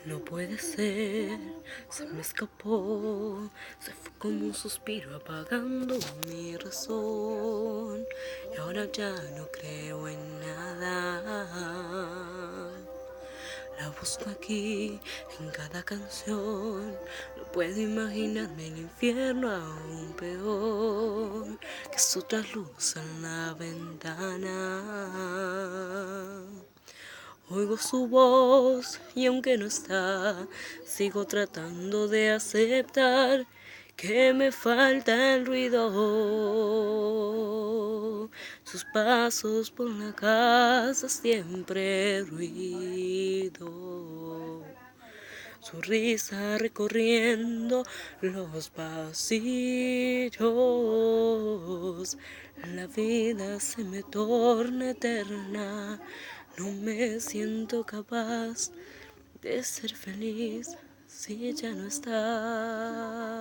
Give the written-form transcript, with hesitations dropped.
No puede ser, se me escapó, se fue como un suspiro apagando mi razón. Y ahora ya no creo en nada. La busco aquí, en cada canción. No puedo imaginarme el infierno aún peor que su otra luz en la ventana. Oigo su voz y aunque no está, sigo tratando de aceptar que me falta el ruido. Sus pasos por la casa siempre ruido. Su risa recorriendo los pasillos. La vida se me torna eterna. No me siento capaz de ser feliz si ya no está.